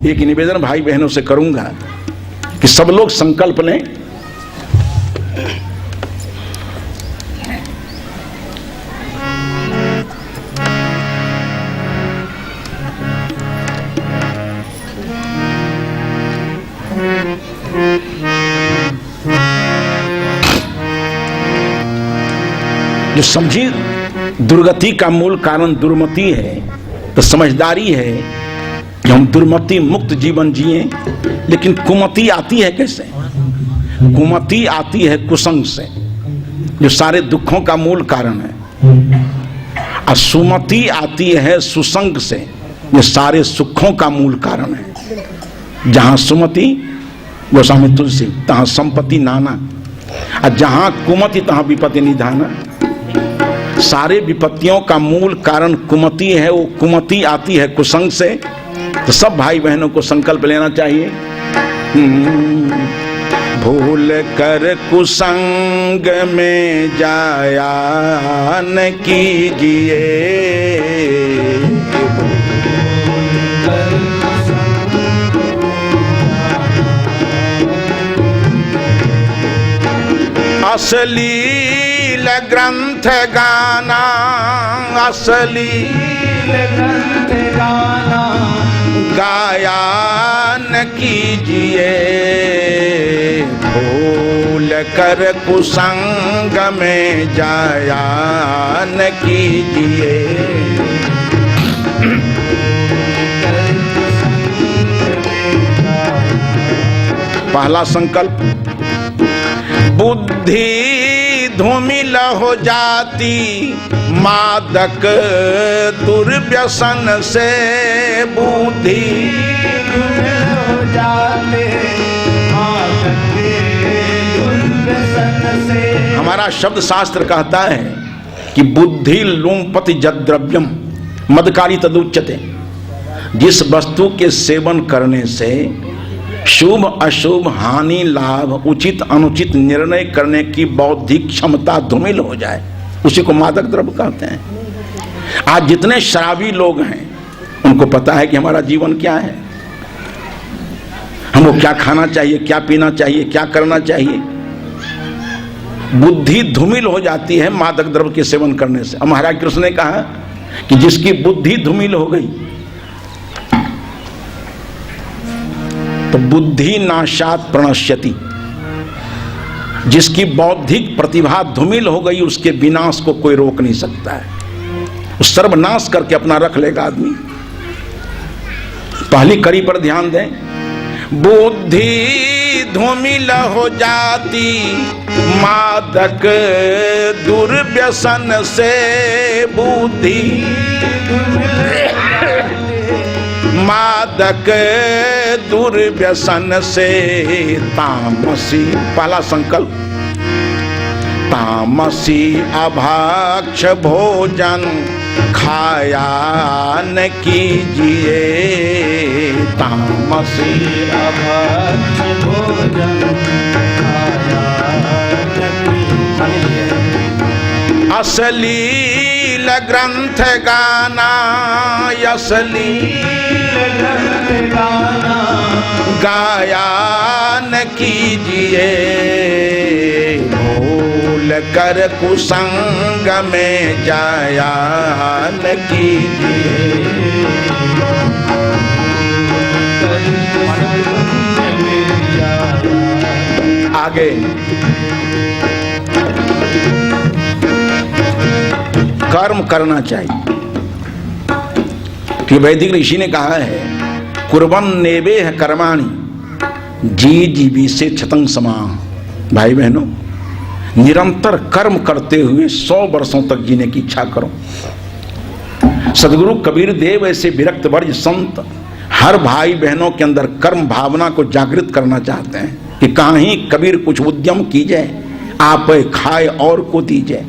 एक निवेदन भाई बहनों से करूंगा कि सब लोग संकल्प लें। जो समझी दुर्गति का मूल कारण दुर्मति है, तो समझदारी है कि हम दुर्मति मुक्त जीवन जिए। लेकिन कुमति आती है कैसे? कुमति आती है कुसंग से, जो सारे दुखों का मूल कारण है, और सुमति आती है सुसंग से, जो सारे सुखों का मूल कारण है। जहां सुमति गोस्वामी तुलसी तहां संपत्ति नाना, और जहां कुमति तहां विपत्ति निधाना। सारे विपत्तियों का मूल कारण कुमति है। वो कुमति आती है कुसंग से। तो सब भाई बहनों को संकल्प लेना चाहिए, भूल कर कुसंग में जाया न कीजिए, अश्लील ग्रंथ गाना, अश्लील ग्रंथ गाना गाया न कीजिए, भूल कर कुसंग में जाया न कीजिए। पहला संकल्प, बुद्धि धूमिल हो जाती मादक दुर्व्यसन से, बुद्धि धूमिल हो जाती मादक दुर्व्यसन से। हमारा शब्द शास्त्र कहता है कि बुद्धि लुम्पति जद्द्रव्यम मदकारी तदुच्यते। जिस वस्तु के सेवन करने से शुभ अशुभ हानि लाभ उचित अनुचित निर्णय करने की बौद्धिक क्षमता धूमिल हो जाए, उसी को मादक द्रव्य कहते हैं। आज जितने शराबी लोग हैं उनको पता है कि हमारा जीवन क्या है, हमको क्या खाना चाहिए, क्या पीना चाहिए, क्या करना चाहिए। बुद्धि धूमिल हो जाती है मादक द्रव्य के सेवन करने से। और महाराज कृष्ण ने कहा कि जिसकी बुद्धि धूमिल हो गई तो बुद्धि नाशात प्रणश्यति, जिसकी बौद्धिक प्रतिभा धूमिल हो गई उसके विनाश को कोई रोक नहीं सकता है। सर्वनाश करके अपना रख लेगा आदमी। पहली कड़ी पर ध्यान दें, बुद्धि धूमिल हो जाती मादक दुर्व्यसन से, बुद्धि मादक दुर्व्यसन से तामसी। पहला संकल्प, तामसी अभक्ष भोजन खाया न कीजिए, तामसी अभक्ष भोजन खाया न कीजिए। अश्लील ग्रंथ गाना, अश्लील ग्रंथ गाना गाया न कीजिए, भूल कर कुसंग में जाया न कीजिए। आगे कर्म करना चाहिए कि वैदिक ऋषि ने कहा है, कुर्बन नेवेह कर्माणि जी जीवी से क्षतं समाह। भाई बहनों, निरंतर कर्म करते हुए 100 वर्षों तक जीने की इच्छा करो। सदगुरु कबीर देव ऐसे विरक्त वर्ज संत हर भाई बहनों के अंदर कर्म भावना को जागृत करना चाहते हैं कि कहीं कबीर कुछ उद्यम कीजिए, आप खाए और को दीजिए,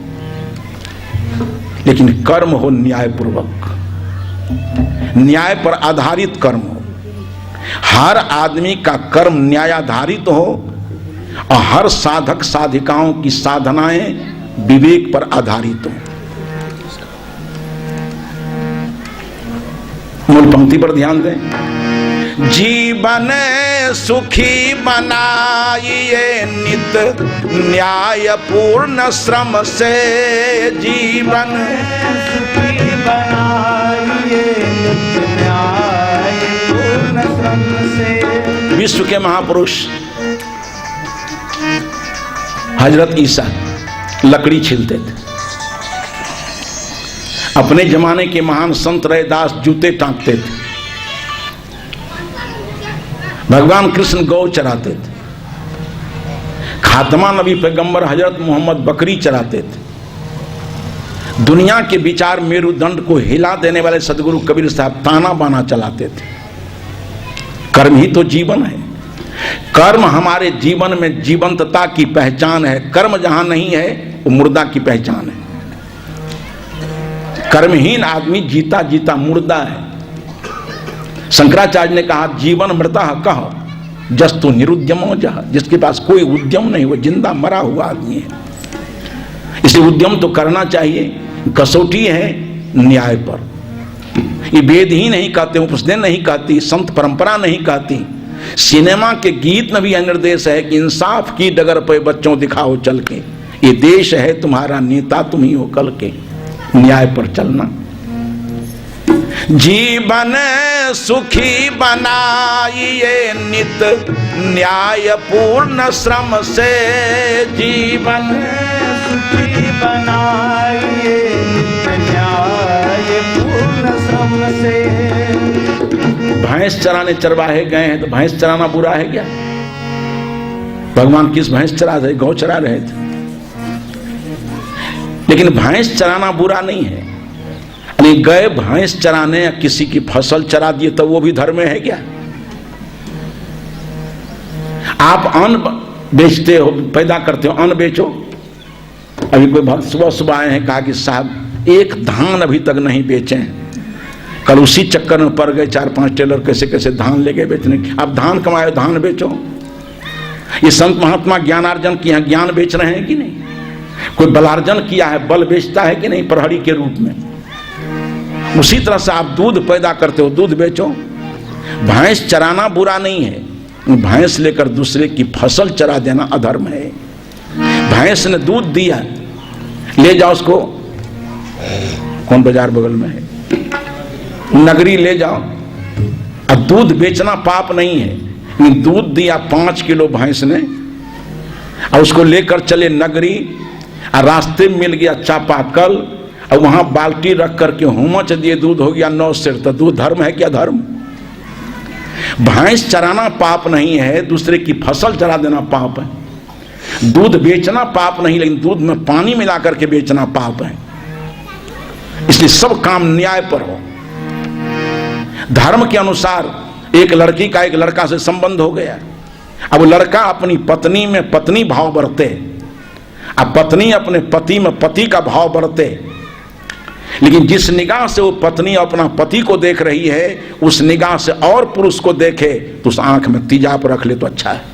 लेकिन कर्म हो न्यायपूर्वक, न्याय पर आधारित कर्म हो। हर आदमी का कर्म न्यायाधारित हो और हर साधक साधिकाओं की साधनाएं विवेक पर आधारित हो। मूल पंक्ति पर ध्यान दें, जीवन सुखी बनाइए नित न्याय पूर्ण श्रम से, जीवन सुखी बनाइए नित न्याय पूर्ण श्रम से। विश्व के महापुरुष हजरत ईसा लकड़ी छीलते थे। अपने जमाने के महान संत रैदास जूते टांगते थे। भगवान कृष्ण गौ चराते थे। खातमा नबी पैगंबर हजरत मोहम्मद बकरी चराते थे। दुनिया के विचार मेरुदंड को हिला देने वाले सदगुरु कबीर साहब ताना बाना चलाते थे। कर्म ही तो जीवन है। कर्म हमारे जीवन में जीवंतता की पहचान है। कर्म जहां नहीं है वो मुर्दा की पहचान है। कर्महीन आदमी जीता जीता मुर्दा है। शंकराचार्य ने कहा जीवन मृता कह जस्तु निरुद्यमो जह, जिसके पास कोई उद्यम नहीं वो जिंदा मरा हुआ आदमी है। इसलिए उद्यम तो करना चाहिए। कसौटी है न्याय पर। ये वेद ही नहीं कहते, उपनिषद नहीं कहती, संत परंपरा नहीं कहती। सिनेमा के गीत में भी यह निर्देश है कि इंसाफ की डगर पे बच्चों दिखाओ चल के, ये देश है तुम्हारा नेता तुम ही हो कल के, न्याय पर चलना। जीवन सुखी बनाइए नित न्याय पूर्ण श्रम से, जीवन सुखी बनाइए नित न्याय पूर्ण श्रम से। भैंस चराने चरवाहे गए हैं तो भैंस चराना बुरा है क्या? भगवान किस भैंस चरा रहे? गौ चरा रहे थे। लेकिन भैंस चराना बुरा नहीं है। गए भैंस चराने या किसी की फसल चरा दिए तो वो भी धर्म है क्या? आप अन्न बेचते हो, पैदा करते हो, अन्न बेचो। अभी कोई सुबह सुबह आए हैं, कहा कि साहब एक धान अभी तक नहीं बेचे। कल उसी चक्कर में पड़ गए 4-5 टेलर कैसे कैसे धान ले गए बेचने की। अब धान कमाए धान बेचो। ये संत महात्मा ज्ञानार्जन किया, ज्ञान बेच रहे हैं कि नहीं? कोई बलार्जन किया है, बल बेचता है कि नहीं प्रहरी के रूप में? उसी तरह से आप दूध पैदा करते हो, दूध बेचो। भैंस चराना बुरा नहीं है, भैंस लेकर दूसरे की फसल चरा देना अधर्म है। भैंस ने दूध दिया, ले जाओ उसको, कौन बाजार बगल में है, नगरी ले जाओ। अब दूध बेचना पाप नहीं है। दूध दिया 5 किलो भैंस ने और उसको लेकर चले नगरी, और रास्ते में मिल गया चापाकल और वहां बाल्टी रख करके होमच दिए, दूध हो गया 9 सेर। तो दूध धर्म है क्या? धर्म। भैंस चराना पाप नहीं है, दूसरे की फसल चरा देना पाप है। दूध बेचना पाप नहीं, लेकिन दूध में पानी मिला करके बेचना पाप है। इसलिए सब काम न्याय पर हो। धर्म के अनुसार एक लड़की का एक लड़का से संबंध हो गया। अब लड़का अपनी पत्नी में पत्नी भाव बरते, अब पत्नी अपने पति में पति का भाव बरते। लेकिन जिस निगाह से वो पत्नी अपना पति को देख रही है, उस निगाह से और पुरुष को देखे तो उस आंख में तेजाब रख ले तो अच्छा है।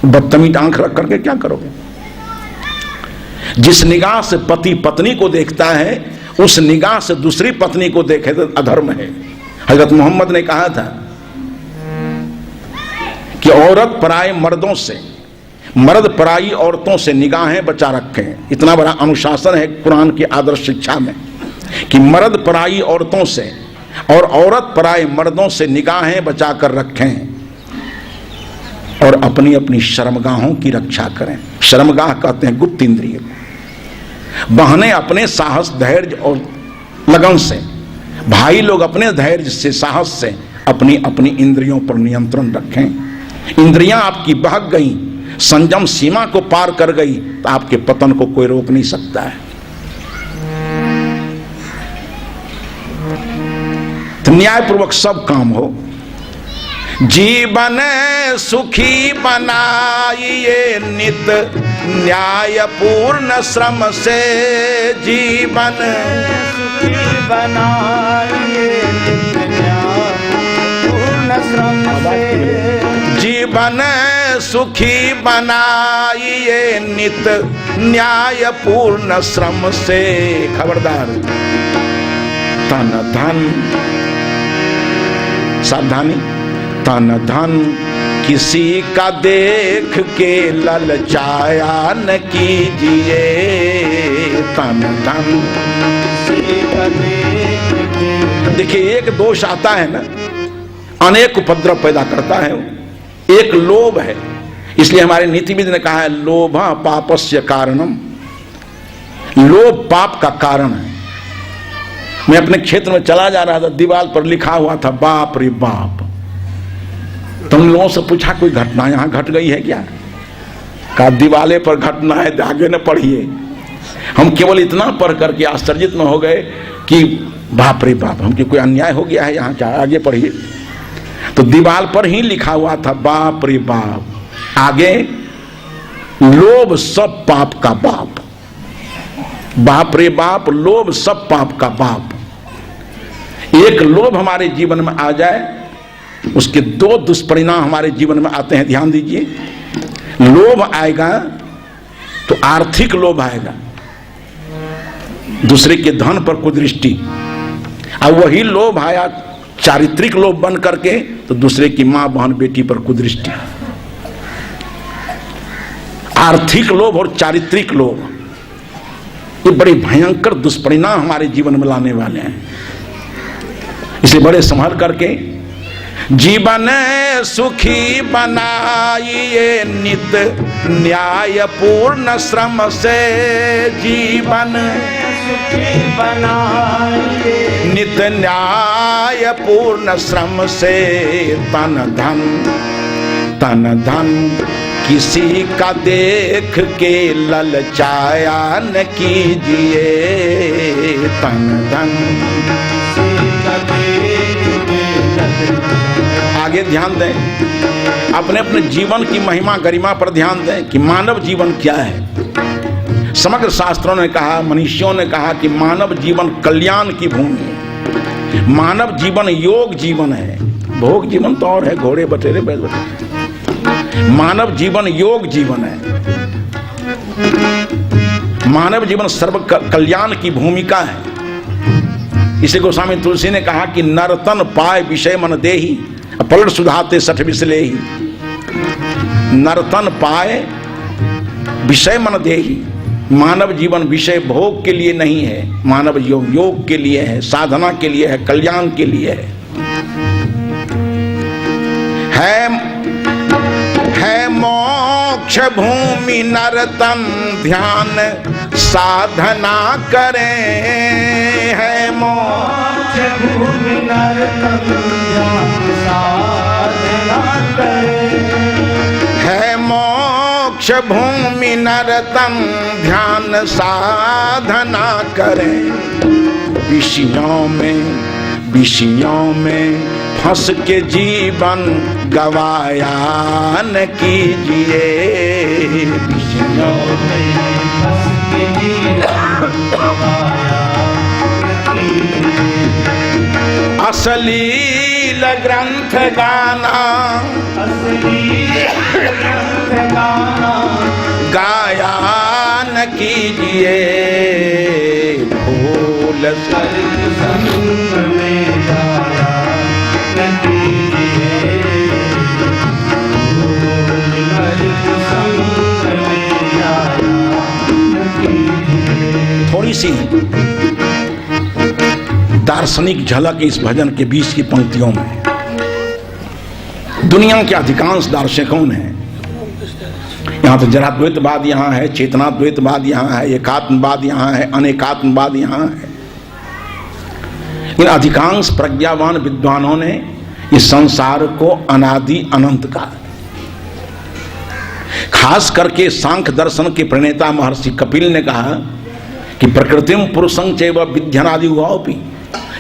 बदतमीज आंख रख करके क्या करोगे? जिस निगाह से पति पत्नी को देखता है, उस निगाह से दूसरी पत्नी को देखे तो अधर्म है। हजरत मोहम्मद ने कहा था कि औरत पराये मर्दों से, मर्द पराई औरतों से निगाहें बचा रखें। इतना बड़ा अनुशासन है कुरान की आदर्श शिक्षा में कि मर्द पराई औरतों से और औरत पराये मर्दों से निगाहें बचा कर रखें और अपनी अपनी शर्मगाहों की रक्षा करें। शर्मगाह कहते हैं गुप्त इंद्रिय। बहनें अपने साहस, धैर्य और लगन से, भाई लोग अपने धैर्य से, साहस से अपनी अपनी इंद्रियों पर नियंत्रण रखें। इंद्रियां आपकी बहक गई, संयम सीमा को पार कर गई तो आपके पतन को कोई रोक नहीं सकता है। तो न्यायपूर्वक सब काम हो। जीवन सुखी बनाइए नित न्याय पूर्ण श्रम से, जीवन सुखी बनाइए नित न्याय पूर्ण श्रम से। जीवन सुखी बनाइए नित न्याय पूर्ण श्रम से। खबरदार, तन धन सावधानी, तन धन किसी का देख के ललचाया न कीजिए, तन धन किसी का देख के। देखिए एक दोष आता है ना, अनेक उपद्रव पैदा करता है। एक लोभ है, इसलिए हमारे नीतिविद ने कहा है लोभा पापस्य कारणम, लोभ पाप का कारण है। मैं अपने क्षेत्र में चला जा रहा था, दीवार पर लिखा हुआ था बाप रे बाप। तो उन लोगों से पूछा कोई घटना यहां घट गई है क्या? कहा दीवाले पर घटना है, आगे न पढ़िए। हम केवल इतना पढ़ करके आश्चर्यित न हो गए कि बाप रे बाप, हमके कोई अन्याय हो गया है यहाँ, क्या आगे पढ़िए। तो दीवार पर ही लिखा हुआ था बाप रे बाप, आगे लोभ सब पाप का बाप, बाप रे बाप, लोभ सब पाप का बाप। एक लोभ हमारे जीवन में आ जाए, उसके दो दुष्परिणाम हमारे जीवन में आते हैं, ध्यान दीजिए। लोभ आएगा तो आर्थिक लोभ आएगा, दूसरे के धन पर कुदृष्टि। अब वही लोभ आया चारित्रिक लोभ बन करके तो दूसरे की मां बहन बेटी पर कुदृष्टि। आर्थिक लोभ और चारित्रिक लोभ, ये बड़े भयंकर दुष्परिणाम हमारे जीवन में लाने वाले हैं। इसे बड़े संभल करके जीवन सुखी बनाइए नित न्यायपूर्ण श्रम से, जीवन सुखी बनाइए नित न्यायपूर्ण श्रम से, तन धन किसी का देख के ललचाया न कीजिए, तन धन किसी का देख के। आगे ध्यान दें, अपने अपने जीवन की महिमा गरिमा पर ध्यान दें कि मानव जीवन क्या है। समग्र शास्त्रों ने कहा, मनीषियों ने कहा कि मानव जीवन कल्याण की भूमि है, मानव जीवन योग जीवन है। भोग जीवन तो और है, घोड़े बटेरे बैल बटेरे। मानव जीवन योग जीवन है, मानव जीवन सर्व कल्याण की भूमिका है। इसे गोस्वामी तुलसी ने कहा कि नरतन पाए विषय मन देही, पलट सुधाते सठ विसले ही। नरतन पाए विषय मन देही, मानव जीवन विषय भोग के लिए नहीं है, मानव योग के लिए है, साधना के लिए है, कल्याण के लिए है। मोक्ष भूमि नरतन ध्यान साधना करें, है मोक्ष भूमि नरतन ध्यान साधना करें, है मोक्ष भूमि नरतन ध्यान साधना करें। विषयों में फंस के जीवन गवाया न कीजिए, विषयों में फंस के जीवन गवाया न कीजिए। अश्लील ग्रंथ गाना, अश्लील ग्रंथ गाना गाया न कीजिए, भूल संग में गाया न कीजिए, संग में गाया न कीजिए। थोड़ी सी दार्शनिक झलक इस भजन के बीच की पंक्तियों में। दुनिया के अधिकांश दार्शनिकों ने, यहाँ तो जरा द्वैतवाद यहाँ है, चेतना द्वैतवाद यहाँ है, एकात्मवाद यहाँ है, अनेकात्मवाद यहाँ है। इन अधिकांश प्रज्ञावान विद्वानों ने इस संसार को अनादि अनंत कहा। खास करके सांख्य दर्शन के प्रणेता महर्षि कपिल ने कहा कि प्रकृतिम पुरुषं चैव विध्यनादि उभावपि,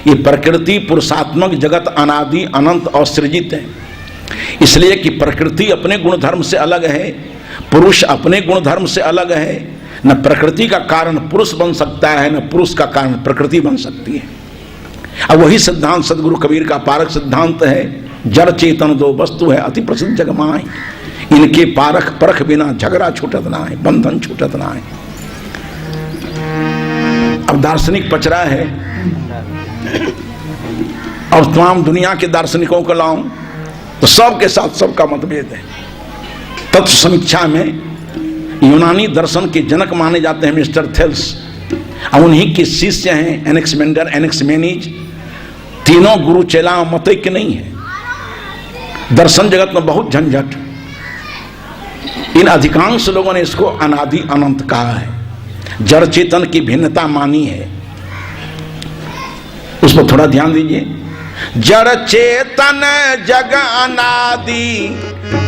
ये प्रकृति पुरुषात्मक जगत अनादि अनंत और सृजित है। इसलिए कि प्रकृति अपने गुणधर्म से अलग है, पुरुष अपने गुणधर्म से अलग है। न प्रकृति का कारण पुरुष बन सकता है, न पुरुष का कारण प्रकृति बन सकती है। अब वही सिद्धांत सदगुरु कबीर का पारक सिद्धांत है, जड़ चेतन दो वस्तु है अति प्रसिद्ध जगमाई, इनके पारख परख बिना झगड़ा छूटत ना है, बंधन छूटत ना है। अब दार्शनिक पचरा है और तमाम दुनिया के दार्शनिकों को लाऊं तो सबके साथ सबका मतभेद है। तत्व समीक्षा में यूनानी दर्शन के जनक माने जाते हैं मिस्टर थेल्स, और उन्हीं के शिष्य हैं एनेक्समेंडर, एनेक्समेनीज। तीनों गुरु चेला मतैक्य नहीं है। दर्शन जगत में बहुत झंझट। इन अधिकांश लोगों ने इसको अनादि अनंत कहा है, जड़ चेतन की भिन्नता मानी है। उस पर थोड़ा ध्यान दीजिए। जड़ चेतन जग अनादि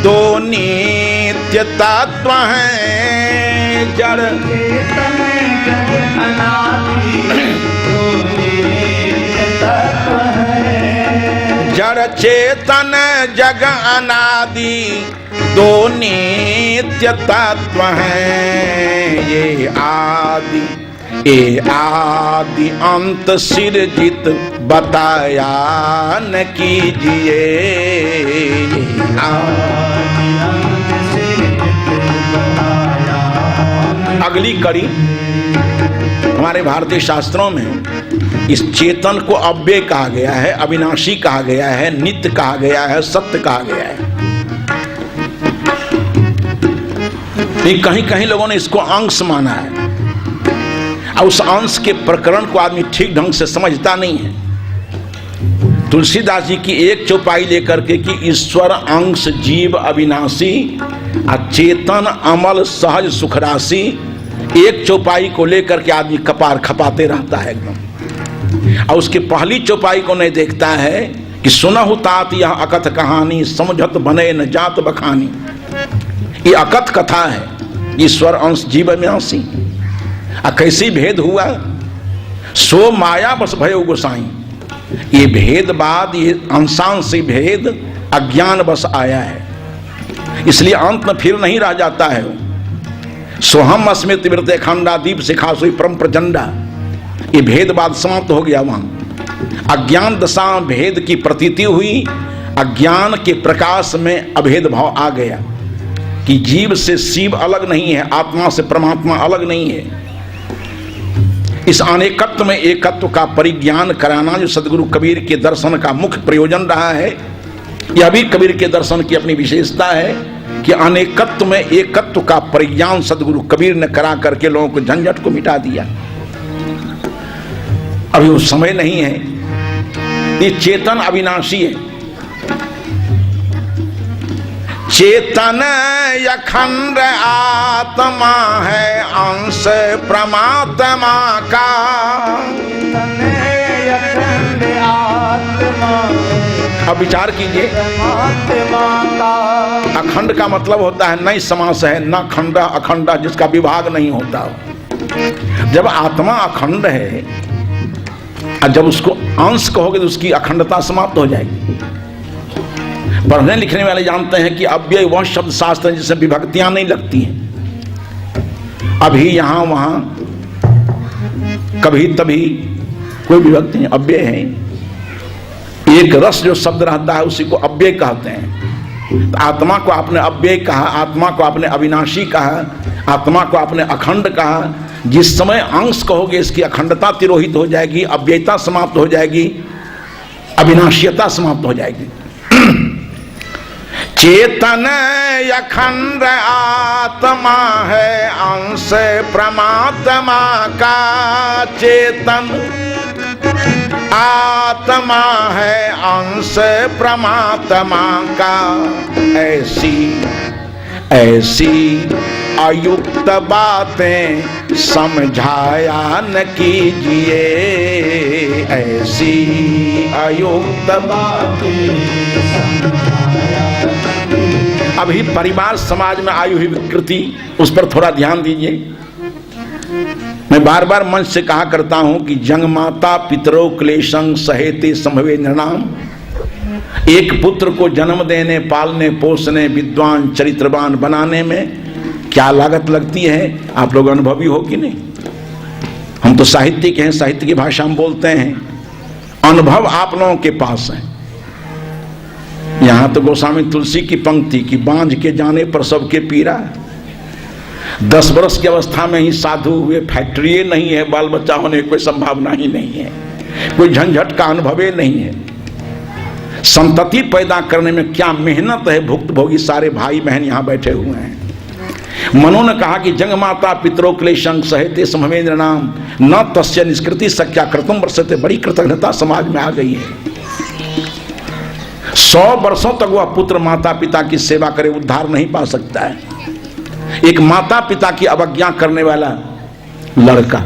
दो नित्य तत्व हैं। जड़ चेतन जग अनादि दो नित्य तत्व हैं। जड़ चेतन जग अनादि दो नित्य तत्व हैं। ये आदि अंत सिरजित बताया न कीजिए। अगली कड़ी हमारे भारतीय शास्त्रों में इस चेतन को अव्यय कहा गया है, अविनाशी कहा गया है, नित्य कहा गया है, सत्य कहा गया है। कहीं कहीं लोगों ने इसको अंश माना है, और उस अंश के प्रकरण को आदमी ठीक ढंग से समझता नहीं है। तुलसीदास जी की एक चौपाई लेकर के कि ईश्वर अंश जीव अविनाशी चेतन अमल सहज सुखराशि, एक चौपाई को लेकर के आदमी कपार खपाते रहता है एकदम, और उसकी पहली चौपाई को नहीं देखता है कि सुनहु तात यह अकथ कहानी, समझत बने न जात बखानी। ये अकथ कथा है, ईश्वर अंश जीव अविनाशी। कैसी भेद हुआ? सो माया बस भयो गोसाई। ये भेदवाद, ये अंशांशी भेद अज्ञान बस आया है, इसलिए अंत में फिर नहीं रह जाता है। सोहम अस्मित वृते खंडा दीप शिखा सोई परम प्रचंडा, ये भेदवाद समाप्त हो गया। वहां अज्ञान दशा में भेद की प्रतीति हुई, अज्ञान के प्रकाश में अभेद भाव आ गया कि जीव से शिव अलग नहीं है, आत्मा से परमात्मा अलग नहीं है। इस अनेकत्व में एकत्व का परिज्ञान कराना जो सदगुरु कबीर के दर्शन का मुख्य प्रयोजन रहा है, यह भी कबीर के दर्शन की अपनी विशेषता है कि अनेकत्व में एकत्व का परिज्ञान सदगुरु कबीर ने करा करके लोगों को झंझट को मिटा दिया। अभी वो समय नहीं है। ये चेतन अविनाशी है। चेतन अखंड आत्मा है, अंश परमात्मा का। अखंड आत्मा अब विचार कीजिए, परमात्मा का। अखंड का मतलब होता है नई समास है, न खंडा अखंडा, जिसका विभाग नहीं होता। जब आत्मा अखंड है और जब उसको अंश कहोगे तो उसकी अखंडता समाप्त हो जाएगी। पढ़ने लिखने वाले जानते हैं कि अव्यय वह शब्द शास्त्र है जिसमें विभक्तियां नहीं लगती हैं। अभी यहां वहां कभी तभी कोई विभक्ति नहीं, अव्यय है। एक रस जो शब्द रहता है उसी को अव्यय कहते हैं। तो आत्मा को आपने अव्यय कहा, आत्मा को आपने अविनाशी कहा, आत्मा को आपने अखंड कहा। जिस समय अंश कहोगे इसकी अखंडता तिरोहित हो जाएगी, अव्ययता समाप्त हो जाएगी, अविनाशीयता समाप्त हो जाएगी। चेतन अखंड आत्मा है, अंश परमात्मा का। चेतन आत्मा है, अंश परमात्मा का। ऐसी अयुक्त बातें समझाया न कीजिए। ऐसी अयुक्त बातें। अभी परिवार समाज में आई हुई विकृति, उस पर थोड़ा ध्यान दीजिए। मैं बार बार मंच से कहा करता हूं कि जंगमाता पितरो क्लेशं सहेते संभवे नृणाम। एक पुत्र को जन्म देने, पालने, पोसने, विद्वान चरित्रवान बनाने में क्या लागत लगती है, आप लोग अनुभवी हो कि नहीं? हम तो साहित्यिक हैं, साहित्य की भाषा में बोलते हैं। अनुभव आप लोगों के पास है। यहां तो गोस्वामी तुलसी की पंक्ति की बांझ के जाने पर सबके पीरा। 10 वर्ष की अवस्था में ही साधु हुए, फैक्ट्री नहीं है, बाल बच्चा होने की कोई संभावना ही नहीं है, कोई झंझट का अनुभव नहीं है। संतति पैदा करने में क्या मेहनत है, भुक्तभोगी सारे भाई बहन यहां बैठे हुए हैं। मनु ने कहा कि जंग माता पितरो क्लेशं सहते समवेन्द्र नाम न तस्य निष्कृति सख्या कृतम वर्षते। बड़ी कृतज्ञता समाज में आ गई है। 100 वर्षों तक वह पुत्र माता पिता की सेवा करे, उद्धार नहीं पा सकता है। एक माता पिता की अवज्ञा करने वाला लड़का,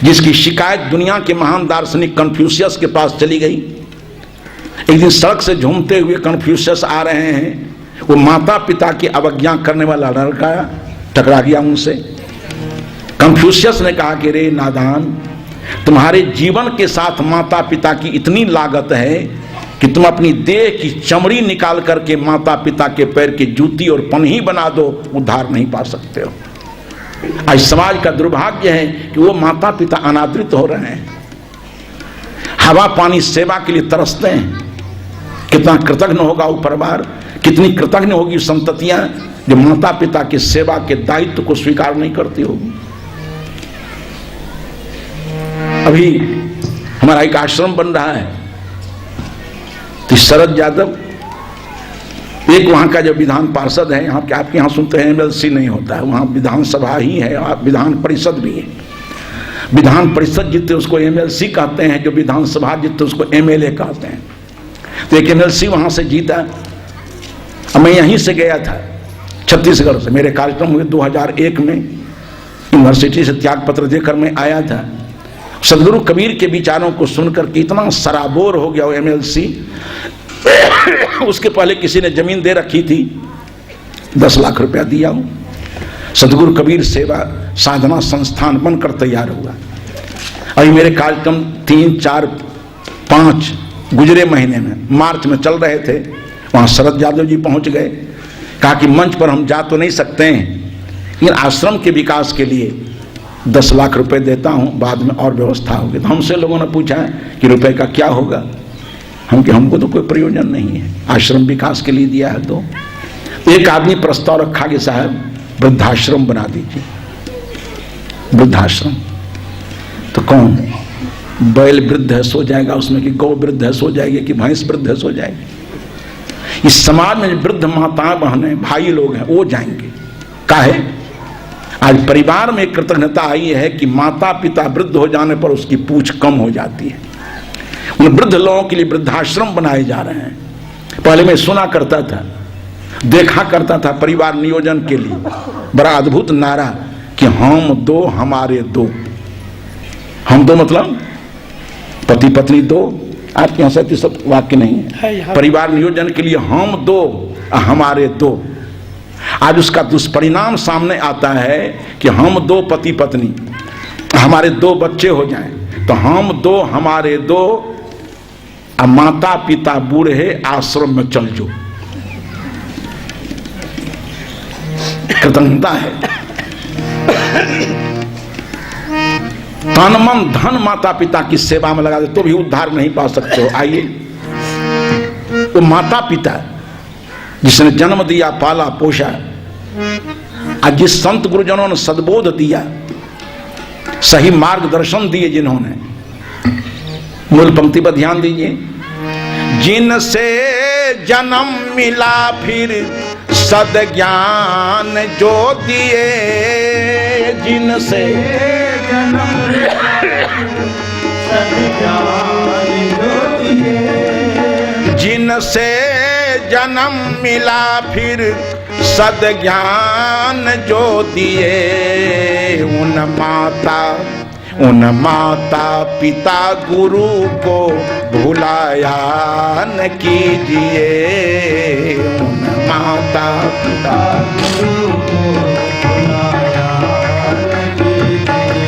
जिसकी शिकायत दुनिया के महान दार्शनिक कन्फ्यूशियस के पास चली गई। एक दिन सड़क से झूमते हुए कन्फ्यूशियस आ रहे हैं, वो माता पिता की अवज्ञा करने वाला लड़का टकरा गया उनसे। कन्फ्यूशियस ने कहा कि रे नादान, तुम्हारे जीवन के साथ माता पिता की इतनी लागत है कि तुम अपनी देह की चमड़ी निकाल करके माता पिता के पैर की जूती और पन्ही बना दो, उद्धार नहीं पा सकते हो। आज समाज का दुर्भाग्य है कि वो माता पिता अनादृत हो रहे हैं, हवा पानी सेवा के लिए तरसते हैं। कितना कृतज्ञ होगा वो परिवार, कितनी कृतज्ञ होगी संततियां जो माता पिता की सेवा के दायित्व को स्वीकार नहीं करती होगी। अभी हमारा एक आश्रम बन रहा है, तो शरद यादव एक वहां का जो विधान पार्षद है, यहाँ के आपके यहाँ सुनते हैं एमएलसी नहीं होता है, वहां विधानसभा ही है, विधान परिषद भी है। विधान परिषद जीतते उसको एमएलसी कहते हैं, जो विधानसभा जीतते उसको एमएलए कहते हैं। तो एक एमएलसी वहां से जीता। मैं यहीं से गया था छत्तीसगढ़ से, मेरे कार्यक्रम हुए 2001 में, यूनिवर्सिटी से त्याग पत्र देकर मैं आया था। सदगुरु कबीर के विचारों को सुनकर के इतना सराबोर हो गया वो एमएलसी। उसके पहले किसी ने जमीन दे रखी थी, 10 लाख रुपया दिया हूं। सदगुरु कबीर सेवा साधना संस्थान बनकर तैयार हुआ। अभी मेरे कार्यक्रम 3, 4, 5 गुजरे महीने में मार्च में चल रहे थे, वहां शरद यादव जी पहुंच गए। कहा कि मंच पर हम जा तो नहीं सकते हैं, लेकिन आश्रम के विकास के लिए 10 लाख रुपए देता हूं, बाद में और व्यवस्था होगी। तो हमसे लोगों ने पूछा कि रुपए का क्या होगा। हमको तो कोई प्रयोजन नहीं है, आश्रम विकास के लिए दिया है। तो एक आदमी प्रस्ताव रखा कि साहब वृद्धाश्रम बना दीजिए। वृद्धाश्रम तो कौन बैल वृद्ध है सो जाएगा उसमें, कि गौ वृद्ध है सो जाएगी, कि भैंस वृद्ध है सो जाएगी। इस समाज में वृद्ध माताएं बहनें भाई लोग हैं वो जाएंगे। काहे? आज परिवार में कृतज्ञता आई है कि माता पिता वृद्ध हो जाने पर उसकी पूछ कम हो जाती है। उन वृद्ध लोगों के लिए वृद्धाश्रम बनाए जा रहे हैं। पहले मैं सुना करता था, देखा करता था परिवार नियोजन के लिए बड़ा अद्भुत नारा कि हम दो हमारे दो। हम दो मतलब पति पत्नी दो, आपके यहाँ से सब वाक्य नहीं है। परिवार नियोजन के लिए हम दो हमारे दो। आज उसका दुष्परिणाम सामने आता है कि हम 2 पति पत्नी, हमारे 2 बच्चे हो जाएं, तो हम 2 हमारे 2, माता पिता बूढ़े आश्रम में चल जो। कृतज्ञता है। तन मन धन माता पिता की सेवा में लगा दे तो भी उद्धार नहीं पा सकते हो। आइए, वो माता पिता जिसने जन्म दिया, पाला पोषा, आज जिस संत गुरुजनों ने सद्बोध दिया, सही मार्गदर्शन दिए, जिन्होंने, मूल पंक्ति पर ध्यान दीजिए, जिनसे जन्म मिला फिर सद्ज्ञान जो दिए, जिनसे जन्म सद्ज्ञान जो दिए, जिनसे जन्म मिला फिर सद्ज्ञान जो दिए, उन माता पिता गुरु को भुलाया न कीजिए, उन माता पिता गुरु को भुलाया न कीजिए।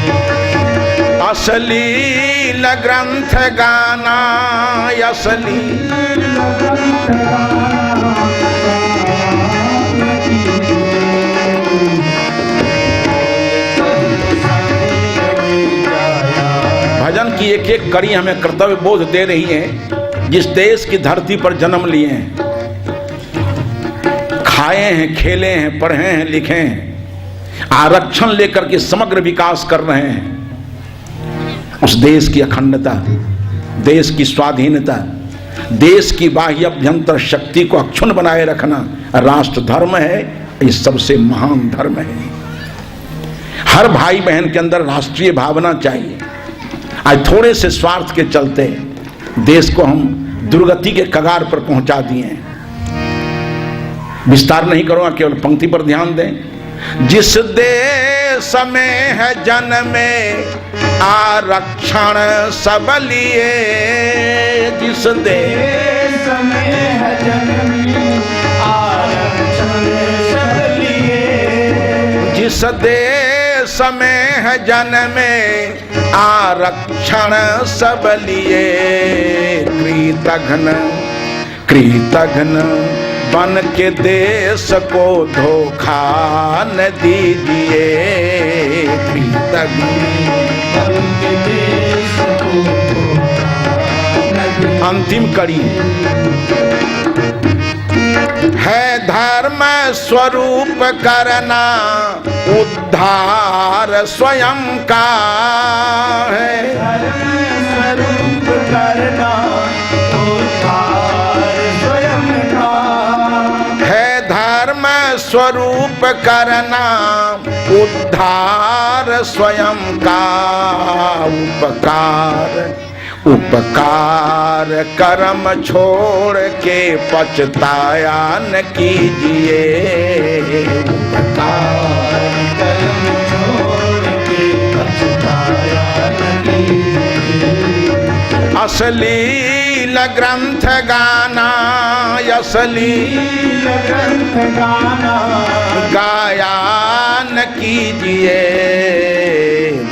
अश्लील ग्रंथ गाना, अश्लील भजन की एक एक कड़ी हमें कर्तव्य बोध दे रही है। जिस देश की धरती पर जन्म लिए हैं, खाए हैं, खेले हैं, पढ़े हैं, लिखे हैं, आरक्षण लेकर के समग्र विकास कर रहे हैं, उस देश की अखंडता, देश की स्वाधीनता, देश की बाह्य अभ्यंतर शक्ति को अक्षुण्ण बनाए रखना राष्ट्र धर्म है, ये सबसे महान धर्म है। हर भाई बहन के अंदर राष्ट्रीय भावना चाहिए। आज थोड़े से स्वार्थ के चलते देश को हम दुर्गति के कगार पर पहुंचा दिए हैं। विस्तार नहीं करूंगा, केवल पंक्ति पर ध्यान दें। जिस देश में है जन्मे आरक्षण सब लिए, जिस देश में है जन्मे आरक्षण सब लिए, जिस देश में है जन्मे आरक्षण सब लिए, कृतघ्न बन के देश को धोखा न दीजिए, कृतघ्न बन के देश को अंतिम कड़ी है धर्म स्वरूप करना उद्धार स्वयं का है, स्वरूप करना उद्धार स्वयं का है धर्म स्वरूप करना उद्धार स्वयं का। उपकार कर्म छोड़ के पछताया न कीजिए, उपकार कर्म छोड़ के पछताया न कीजिए। अश्लील ग्रंथ गाना, अश्लील ग्रंथ गाना गाया न कीजिए,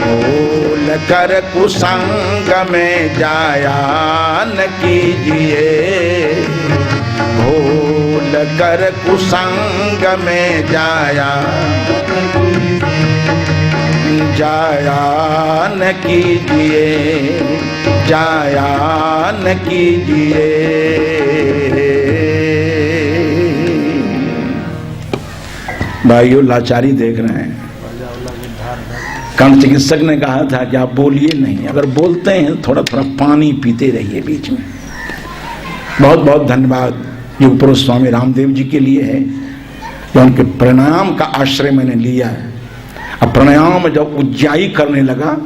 भूल कर कुसंग में जाया न कीजिए, भूल कर कुसंग में जाया न कीजिए, जाया न कीजिए। भाइयों, लाचारी देख रहे हैं। कर्ण चिकित्सक ने कहा था कि आप बोलिए नहीं, अगर बोलते हैं थोड़ा थोड़ा पानी पीते रहिए बीच में। बहुत बहुत धन्यवाद योग पुरुष स्वामी रामदेव जी के लिए है, जो उनके प्राणायाम का आश्रय मैंने लिया है। अब प्राणायाम जब उज्जाई करने लगा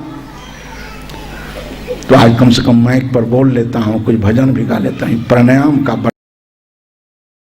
तो आज कम से कम माइक पर बोल लेता हूँ, कुछ भजन भी गा लेता हूँ। प्राणायाम का